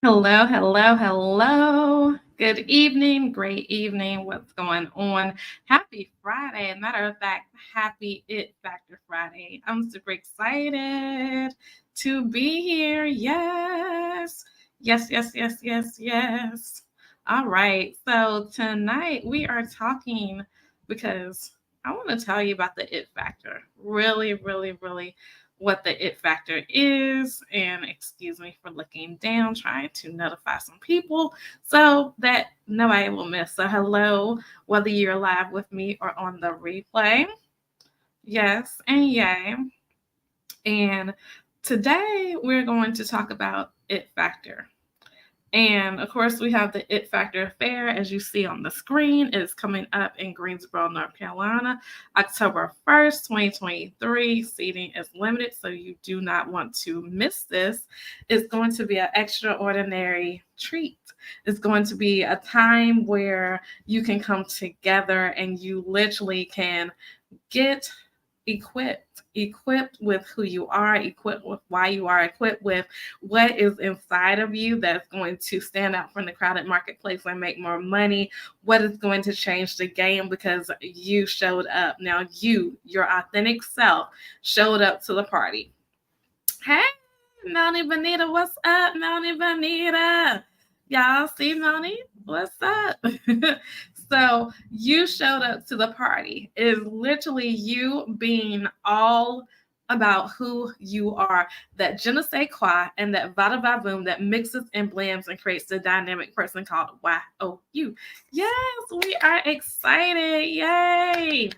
Hello, hello, hello. Good evening, great evening. What's going on? Happy Friday. Matter of fact, happy It Factor Friday. I'm super excited to be here. Yes, yes, yes, yes, yes, yes. All right. So tonight we are talking because I want to tell you about the It Factor. Really, really, really what the it factor is. And excuse me for looking down, trying to notify some people so that nobody will miss. So, hello, whether you're live with me or on the replay. Yes, and yay. And today we're going to talk about it factor. And of course, we have the It Factor Fair, as you see on the screen. It's coming up in Greensboro, North Carolina, October 1st, 2023. Seating is limited, so you do not want to miss this. It's going to be an extraordinary treat. It's going to be a time where you can come together and you literally can get equipped with who you are, equipped with why you are, equipped with what is inside of you that's going to stand out from the crowded marketplace and make more money, what is going to change the game because you showed up. Now your authentic self, showed up to the party. Hey, Melanie Bonita, what's up, Melanie Bonita? Y'all see Melanie? What's up? So you showed up to the party. It is literally you being all about who you are, that je ne sais quoi and that vada va boom that mixes and blends and creates the dynamic person called YOU. Yes, we are excited. Yay!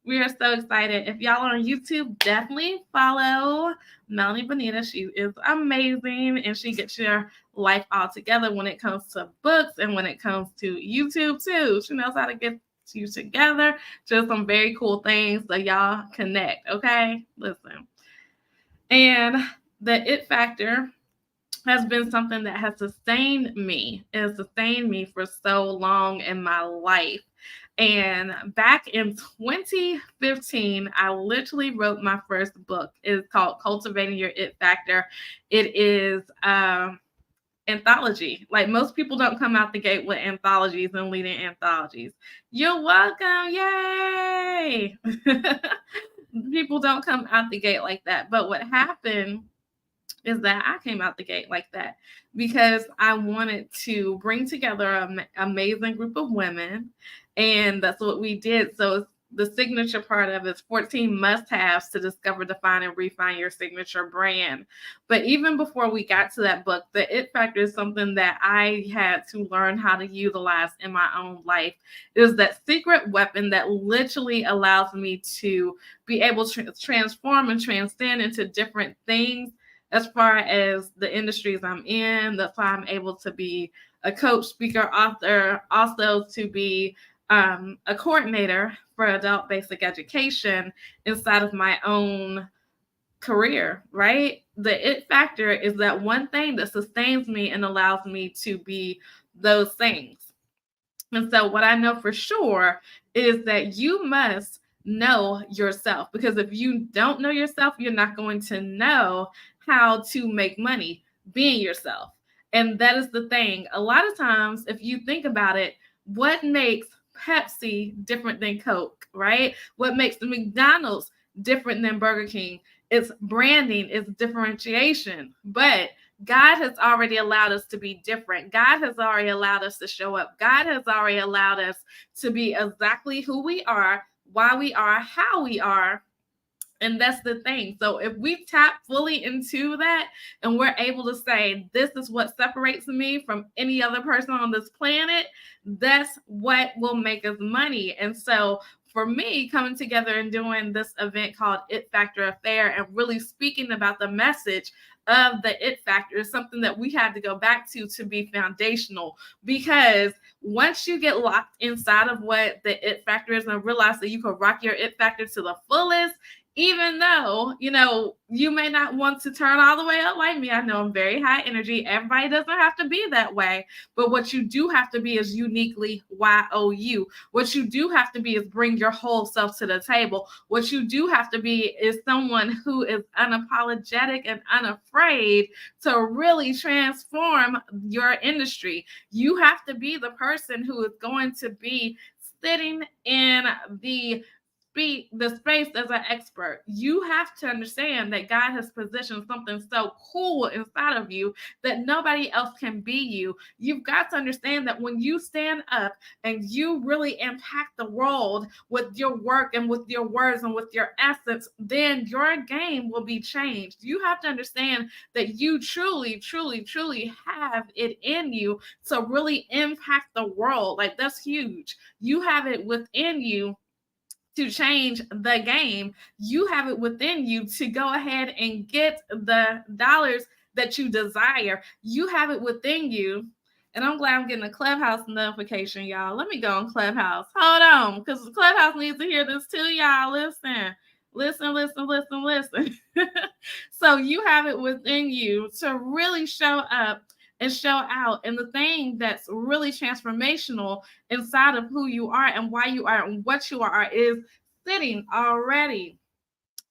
We are so excited. If y'all are on YouTube, definitely follow Melanie Bonita. She is amazing and she gets your life all together when it comes to books and when it comes to YouTube too. She knows how to get you together. Just some very cool things so y'all connect. Okay, listen. And the it factor has been something that has sustained me. It has sustained me for so long in my life. And back in 2015, I literally wrote my first book. It's called Cultivating Your It Factor. It is anthology. Like most people don't come out the gate with anthologies and leading anthologies. You're welcome. Yay. People don't come out the gate like that. But what happened is that I came out the gate like that because I wanted to bring together an amazing group of women, and that's what we did. So the signature part of it is 14 must-haves to discover, define, and refine your signature brand. But even before we got to that book, the It Factor is something that I had to learn how to utilize in my own life. It is that secret weapon that literally allows me to be able to transform and transcend into different things as far as the industries I'm in. That's why I'm able to be a coach, speaker, author, also to be a coordinator for adult basic education inside of my own career, right? The it factor is that one thing that sustains me and allows me to be those things. And so, what I know for sure is that you must know yourself, because if you don't know yourself, you're not going to know how to make money being yourself. And that is the thing. A lot of times, if you think about it, what makes Pepsi different than Coke, right? What makes the McDonald's different than Burger King? It's branding, it's differentiation. But God has already allowed us to be different. God has already allowed us to show up. God has already allowed us to be exactly who we are, why we are, how we are. And that's the thing. So if we tap fully into that and we're able to say, this is what separates me from any other person on this planet, that's what will make us money. And so for me, coming together and doing this event called It Factor Affair and really speaking about the message of the it factor is something that we had to go back to be foundational, because once you get locked inside of what the it factor is and realize that you can rock your it factor to the fullest, even though, you may not want to turn all the way up like me. I know I'm very high energy. Everybody doesn't have to be that way. But what you do have to be is uniquely YOU. What you do have to be is bring your whole self to the table. What you do have to be is someone who is unapologetic and unafraid to really transform your industry. You have to be the person who is going to be sitting in the space as an expert. You have to understand that God has positioned something so cool inside of you that nobody else can be you. You've got to understand that when you stand up and you really impact the world with your work and with your words and with your essence, then your game will be changed. You have to understand that you truly, truly, truly have it in you to really impact the world. Like, that's huge. You have it within you to change the game. You have it within you to go ahead and get the dollars that you desire. You have it within you. And I'm glad I'm getting a Clubhouse notification, y'all. Let me go on Clubhouse. Hold on, because Clubhouse needs to hear this too, y'all. Listen. Listen, listen, listen, listen. So you have it within you to really show up and show out. And the thing that's really transformational inside of who you are and why you are and what you are is sitting already.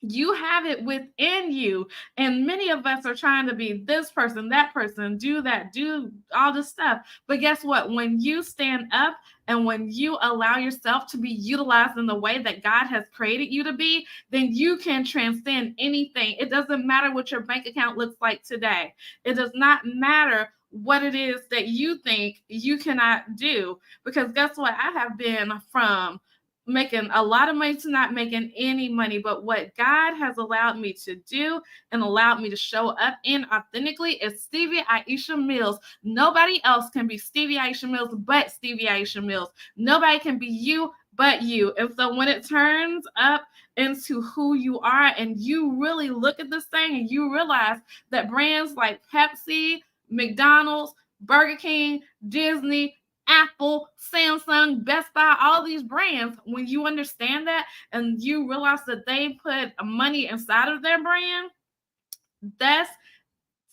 You have it within you. And many of us are trying to be this person, that person, do that, do all this stuff. But guess what? When you stand up and when you allow yourself to be utilized in the way that God has created you to be, then you can transcend anything. It doesn't matter what your bank account looks like today. It does not matter what it is that you think you cannot do. Because guess what? I have been from making a lot of money to not making any money. But what God has allowed me to do and allowed me to show up in authentically is Stevie Aisha Mills. Nobody else can be Stevie Aisha Mills but Stevie Aisha Mills. Nobody can be you but you. And so when it turns up into who you are and you really look at this thing and you realize that brands like Pepsi, McDonald's, Burger King, Disney, Apple, Samsung, Best Buy, all these brands, when you understand that and you realize that they put money inside of their brand, that's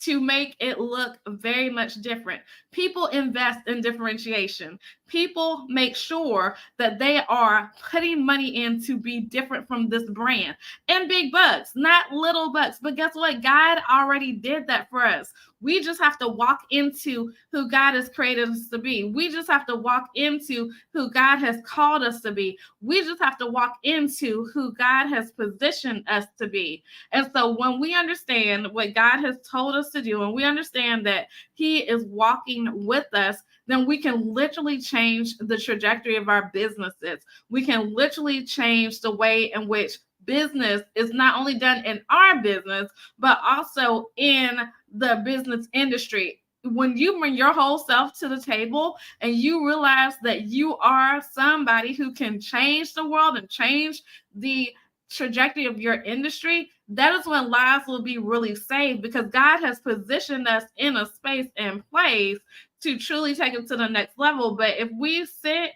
to make it look very much different. People invest in differentiation. People make sure that they are putting money in to be different from this brand. And big bucks, not little bucks. But guess what? God already did that for us. We just have to walk into who God has created us to be. We just have to walk into who God has called us to be. We just have to walk into who God has positioned us to be. And so when we understand what God has told us to do, and we understand that He is walking with us, then we can literally change the trajectory of our businesses. We can literally change the way in which business is not only done in our business, but also in the business industry. When you bring your whole self to the table and you realize that you are somebody who can change the world and change the trajectory of your industry, that is when lives will be really saved, because God has positioned us in a space and place to truly take it to the next level. But if we sit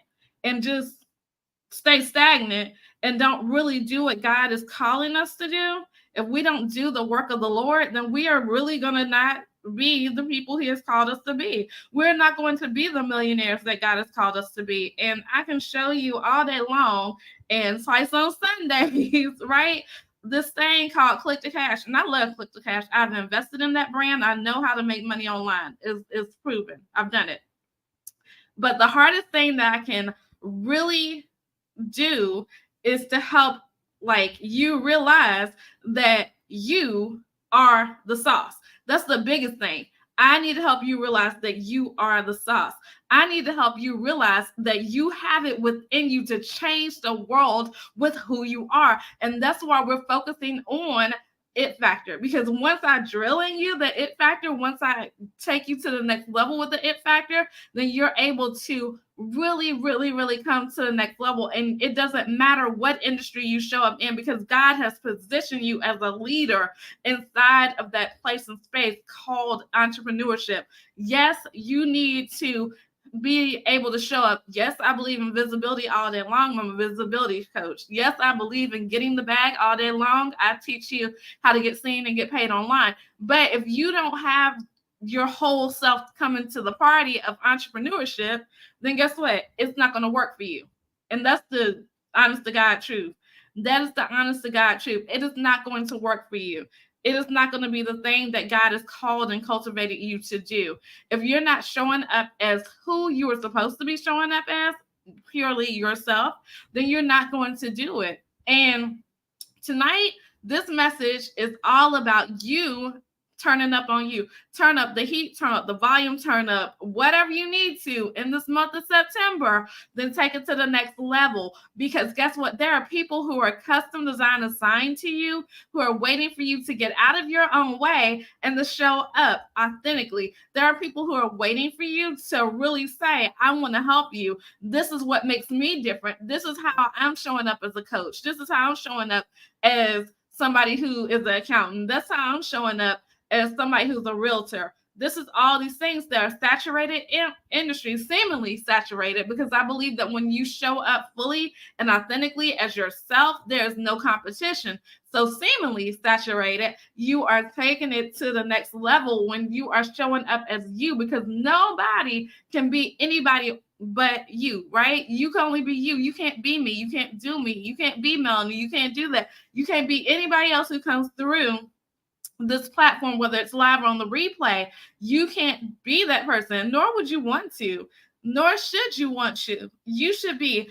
and just stay stagnant and don't really do what God is calling us to do, if we don't do the work of the Lord, then we are really going to not be the people He has called us to be. We're not going to be the millionaires that God has called us to be. And I can show you all day long and twice on Sundays, right? This thing called Click to Cash. And I love Click to Cash. I've invested in that brand. I know how to make money online. It's proven. I've done it. But the hardest thing that I can really do is to help you realize that you are the sauce. That's the biggest thing. I need to help you realize that you are the sauce. I need to help you realize that you have it within you to change the world with who you are. And that's why we're focusing on it factor, because once I drill in you the it factor, once I take you to the next level with the it factor, then you're able to really, really, really come to the next level. And it doesn't matter what industry you show up in, because God has positioned you as a leader inside of that place and space called entrepreneurship. Yes, you need to be able to show up. Yes, I believe in visibility all day long. I'm a visibility coach. Yes, I believe in getting the bag all day long. I teach you how to get seen and get paid online. But if you don't have your whole self coming to the party of entrepreneurship, then guess what? It's not going to work for you. And that's the honest to God truth. That is the honest to God truth. It is not going to work for you. It is not going to be the thing that God has called and cultivated you to do. If you're not showing up as who you are supposed to be showing up as, purely yourself, then you're not going to do it. And tonight, this message is all about you turning up on you. Turn up the heat, turn up the volume, turn up whatever you need to in this month of September, then take it to the next level. Because guess what? There are people who are custom design assigned to you who are waiting for you to get out of your own way and to show up authentically. There are people who are waiting for you to really say, I want to help you. This is what makes me different. This is how I'm showing up as a coach. This is how I'm showing up as somebody who is an accountant. That's how I'm showing up as somebody who's a realtor. This is all these things that are saturated in industry, seemingly saturated, because I believe that when you show up fully and authentically as yourself, there's no competition. So seemingly saturated, you are taking it to the next level when you are showing up as you, because nobody can be anybody but you, right? You can only be you. You can't be me. You can't do me. You can't be Melanie. You can't do that. You can't be anybody else who comes through this platform, whether it's live or on the replay. You can't be that person, nor would you want to, nor should you want to. You should be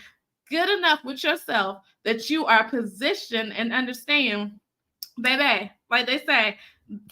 good enough with yourself that you are positioned and understand, baby, like they say,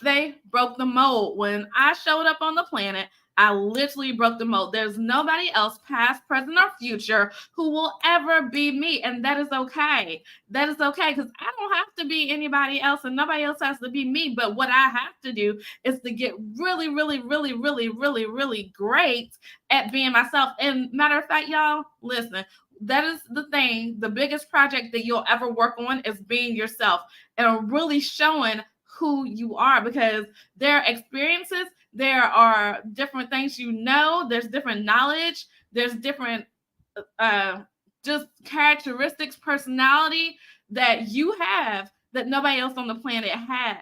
they broke the mold. When I showed up on the planet, I literally broke the mold. There's nobody else, past, present, or future, who will ever be me. And that is okay. That is okay, because I don't have to be anybody else and nobody else has to be me. But what I have to do is to get really, really, really, really, really, really great at being myself. And matter of fact, y'all, listen, that is the thing. The biggest project that you'll ever work on is being yourself and really showing who you are, because there are experiences, there are different things, there's different knowledge, there's different just characteristics, personality that you have that nobody else on the planet has.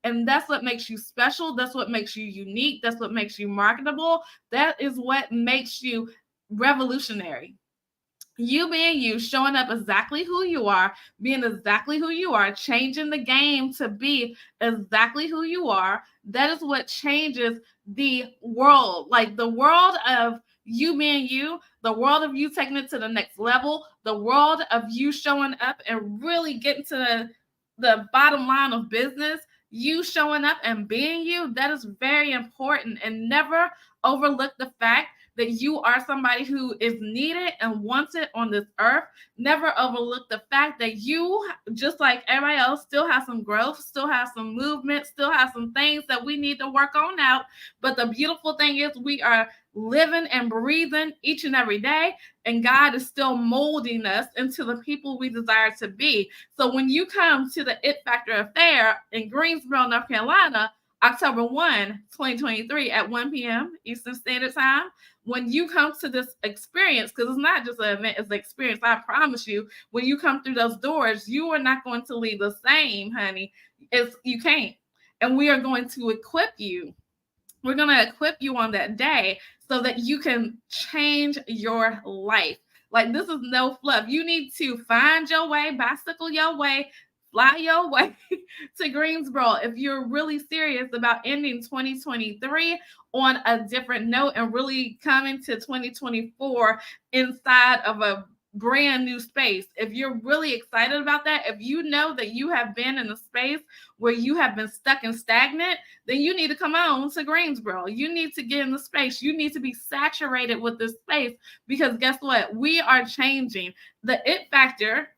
And that's what makes you special. That's what makes you unique. That's what makes you marketable. That is what makes you revolutionary. You being you, showing up exactly who you are, being exactly who you are, changing the game to be exactly who you are. That is what changes the world. Like the world of you being you, the world of you taking it to the next level, the world of you showing up and really getting to the bottom line of business, you showing up and being you, that is very important. And never overlook the fact that you are somebody who is needed and wanted on this earth. Never overlook the fact that you, just like everybody else, still have some growth, still have some movement, still have some things that we need to work on out. But the beautiful thing is we are living and breathing each and every day, and God is still molding us into the people we desire to be. So when you come to the It Factor Affair in Greensboro, North Carolina, October 1, 2023 at 1 p.m. Eastern Standard Time, when you come to this experience, because it's not just an event, it's an experience, I promise you, when you come through those doors, you are not going to leave the same, honey. You can't. And we are going to equip you. We're going to equip you on that day so that you can change your life. Like, this is no fluff. You need to find your way, bicycle your way, fly your way to Greensboro if you're really serious about ending 2023 on a different note and really coming to 2024 inside of a brand new space. If you're really excited about that, if you know that you have been in a space where you have been stuck and stagnant, then you need to come on to Greensboro. You need to get in the space. You need to be saturated with this space, because guess what? We are changing. The It Factor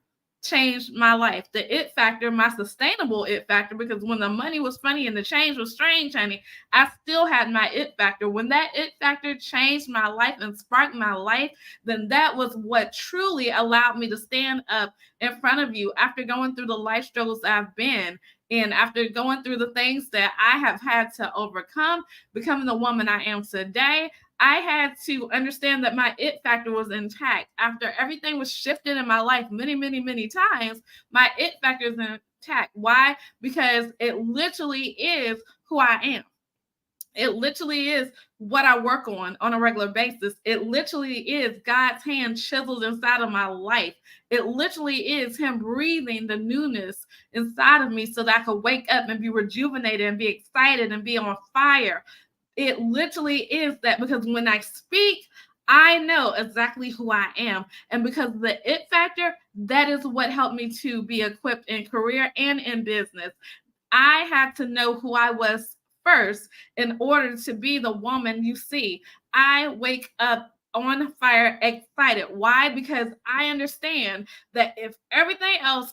changed my life. The It Factor, my sustainable It Factor, because when the money was funny and the change was strange, honey, I still had my It Factor. When that It Factor changed my life and sparked my life, then that was what truly allowed me to stand up in front of you after going through the life struggles I've been And after going through the things that I have had to overcome, becoming the woman I am today, I had to understand that my it factor was intact. After everything was shifted in my life many, many, many times, my it factor is intact. Why? Because it literally is who I am. It literally is what I work on a regular basis. It literally is God's hand chiseled inside of my life. It literally is Him breathing the newness inside of me so that I could wake up and be rejuvenated and be excited and be on fire. It literally is that, because when I speak, I know exactly who I am. And because of the it factor, that is what helped me to be equipped in career and in business. I had to know who I was first in order to be the woman you see. I wake up on fire, excited. Why? Because I understand that if everything else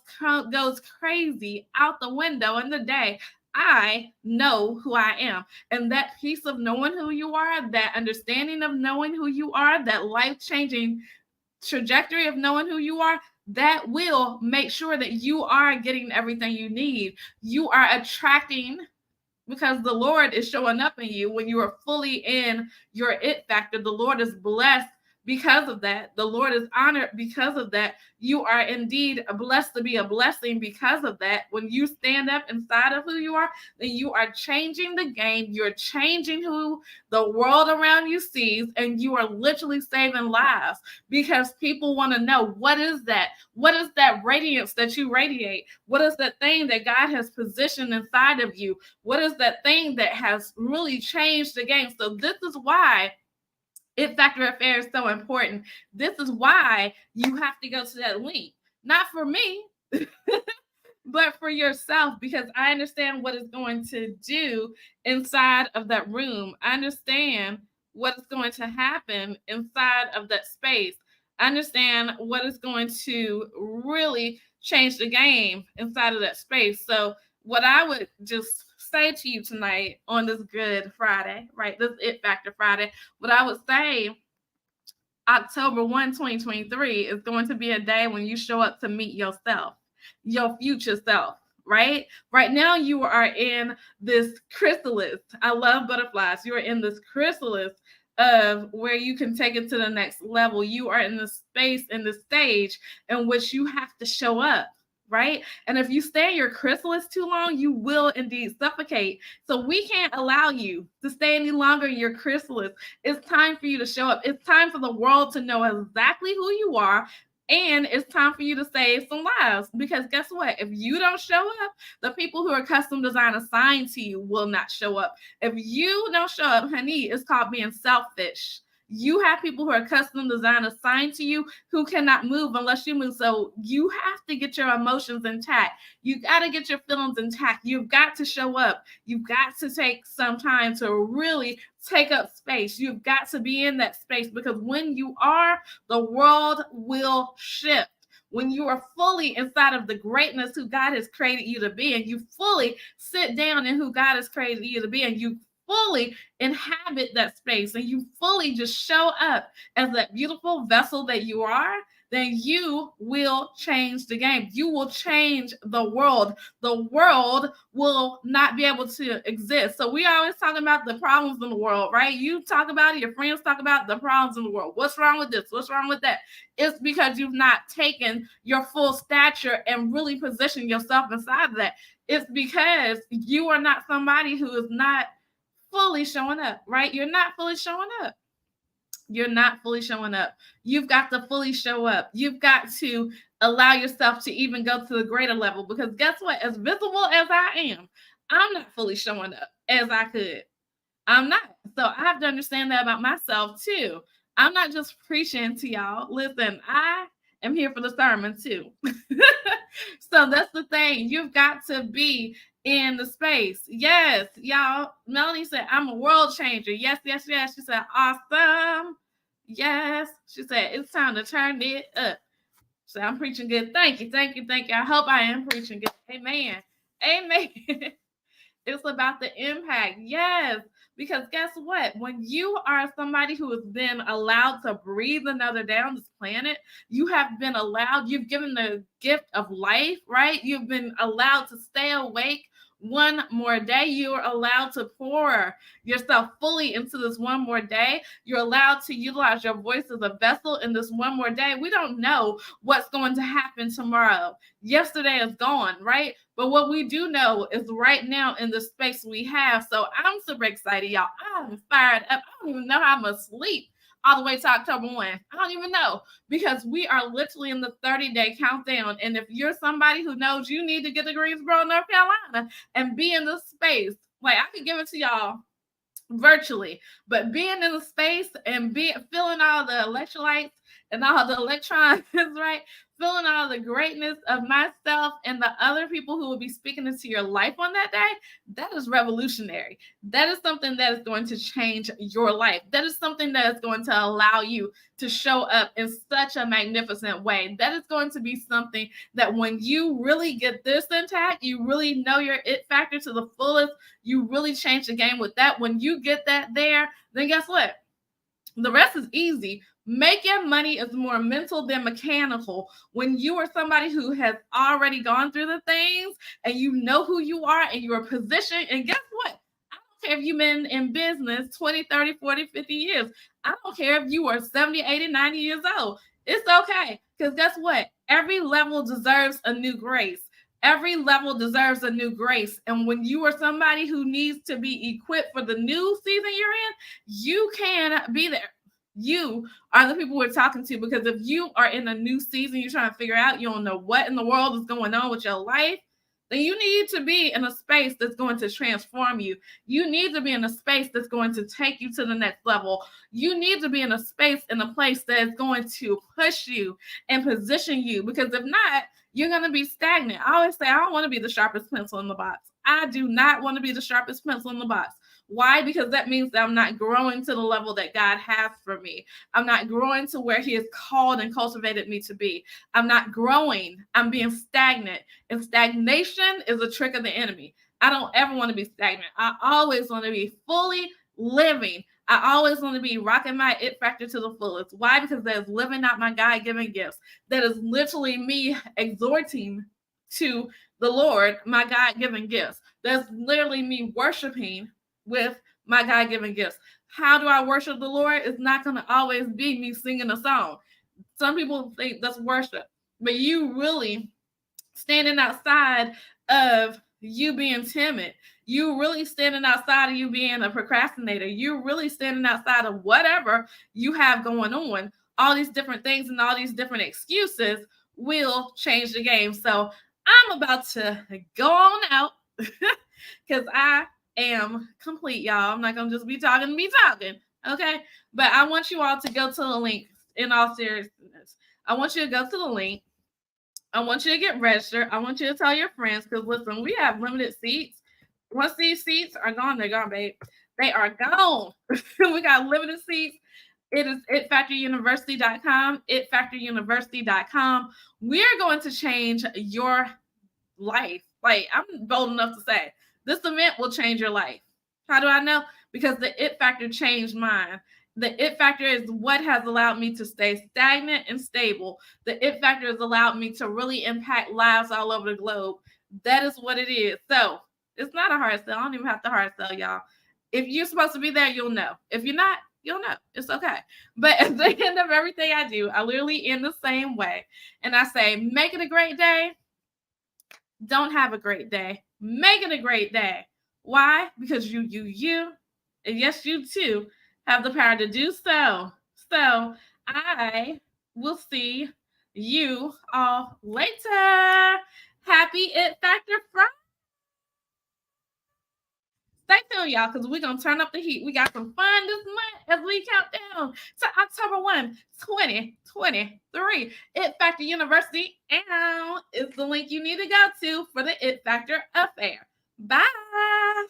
goes crazy out the window in the day, I know who I am. And that piece of knowing who you are, that understanding of knowing who you are, that life changing trajectory of knowing who you are, that will make sure that you are getting everything you need. You are attracting, because the Lord is showing up in you when you are fully in your it factor. The Lord is blessed because of that. The Lord is honored because of that. You are indeed blessed to be a blessing because of that. When you stand up inside of who you are, then you are changing the game. You're changing who the world around you sees, and you are literally saving lives, because people want to know, what is that? What is that radiance that you radiate? What is that thing that God has positioned inside of you? What is that thing that has really changed the game? So this is why it factor affair is so important. This is why you have to go to that link. Not for me, but for yourself, because I understand what it's going to do inside of that room. I understand what is going to happen inside of that space. I understand what is going to really change the game inside of that space. So, what I would just say to you tonight on this Good Friday, right? This It Factor Friday, what I would say, October 1, 2023 is going to be a day when you show up to meet yourself, your future self, right? Right now, you are in this chrysalis. I love butterflies. You are in this chrysalis of where you can take it to the next level. You are in the space, in the stage in which you have to show up, right? And if you stay in your chrysalis too long, you will indeed suffocate. So we can't allow you to stay any longer in your chrysalis. It's time for you to show up. It's time for the world to know exactly who you are. And it's time for you to save some lives. Because guess what? If you don't show up, the people who are custom design assigned to you will not show up. If you don't show up, honey, it's called being selfish. You have people who are custom design assigned to you who cannot move unless you move. So you have to get your emotions intact. You got to get your feelings intact. You've got to show up. You've got to take some time to really take up space. You've got to be in that space, because when you are, the world will shift. When you are fully inside of the greatness who God has created you to be, and you fully sit down in who God has created you to be, and you fully inhabit that space, and you fully just show up as that beautiful vessel that you are, then you will change the game. You will change the world. The world will not be able to exist. So we always talk about the problems in the world, right? You talk about it, your friends talk about the problems in the world. What's wrong with this? What's wrong with that? It's because you've not taken your full stature and really positioned yourself inside of that. It's because you are not somebody who is not fully showing up, right? You're not fully showing up. You're not fully showing up. You've got to fully show up. You've got to allow yourself to even go to the greater level, because guess what? As visible as I am, I'm not fully showing up as I could. I'm not. So I have to understand that about myself too. I'm not just preaching to y'all. Listen, I am here for the sermon too. So that's the thing. You've got to be in the space. Yes, y'all. Melanie said, I'm a world changer. Yes, yes, yes. She said, awesome. Yes. She said, it's time to turn it up. So I'm preaching good. Thank you. Thank you. Thank you. I hope I am preaching good. Amen. Amen. It's about the impact. Yes. Because guess what? When you are somebody who has been allowed to breathe another day on this planet, you have been allowed, you've given the gift of life, right? You've been allowed to stay awake one more day. You are allowed to pour yourself fully into this one more day. You're allowed to utilize your voice as a vessel in this one more day. We don't know what's going to happen tomorrow. Yesterday is gone, right? But what we do know is right now in the space we have. So I'm super excited, y'all. I'm fired up. I don't even know how I'm asleep all the way to October 1. I don't even know, because we are literally in the 30-day countdown. And if you're somebody who knows you need to get to Greensboro, North Carolina and be in this space, like, I could give it to y'all virtually, but being in the space and feeling all the electrolytes and all the electrons, right? Feeling all the greatness of myself and the other people who will be speaking into your life on that day, that is revolutionary. That is something that is going to change your life. That is something that is going to allow you to show up in such a magnificent way. That is going to be something that when you really get this intact, you really know your it factor to the fullest, you really change the game with that. When you get that there, then guess what? The rest is easy. Making money is more mental than mechanical. When you are somebody who has already gone through the things and you know who you are and you're positioned, and guess what? I don't care if you've been in business 20, 30, 40, 50 years. I don't care if you are 70, 80, 90 years old. It's okay. Because guess what? Every level deserves a new grace. Every level deserves a new grace. And when you are somebody who needs to be equipped for the new season you're in, you can be there. You are the people we're talking to, because if you are in a new season, you're trying to figure out, you don't know what in the world is going on with your life, then you need to be in a space that's going to transform you. You need to be in a space that's going to take you to the next level. You need to be in a space, in a place that is going to push you and position you, because if not, you're going to be stagnant. I always say, I don't want to be the sharpest pencil in the box. I do not want to be the sharpest pencil in the box. Why? Because that means that I'm not growing to the level that God has for me. I'm not growing to where He has called and cultivated me to be. I'm not growing. I'm being stagnant. And stagnation is a trick of the enemy. I don't ever want to be stagnant. I always want to be fully living. I always want to be rocking my it factor to the fullest. Why? Because that is living out my God-given gifts. That is literally me exhorting to the Lord my God-given gifts. That's literally me worshiping with my God-given gifts. How do I worship the Lord? It's not going to always be me singing a song. Some people think that's worship, but you really standing outside of you being timid. You really standing outside of you being a procrastinator. You really standing outside of whatever you have going on. All these different things and all these different excuses will change the game. So I'm about to go on out because I am complete, y'all. I'm not going to just be talking. Okay? But I want you all to go to the link in all seriousness. I want you to go to the link. I want you to get registered. I want you to tell your friends, because listen, we have limited seats. Once these seats are gone, they're gone, babe. They are gone. We got limited seats. It is itfactoruniversity.com, itfactoruniversity.com. We're going to change your life. Like, I'm bold enough to say, this event will change your life. How do I know? Because the it factor changed mine. The it factor is what has allowed me to stay stagnant and stable. The it factor has allowed me to really impact lives all over the globe. That is what it is. So it's not a hard sell. I don't even have to hard sell, y'all. If you're supposed to be there, you'll know. If you're not, you'll know. It's okay. But at the end of everything I do, I literally end the same way. And I say, make it a great day. Don't have a great day. Make it a great day. Why? Because you, and yes, you too, have the power to do so. So I will see you all later. Happy It Factor Friday. Stay tuned, y'all, because we're going to turn up the heat. We got some fun this month as we count down to October 1, 2023. It Factor University is the link you need to go to for the It Factor Affair. Bye.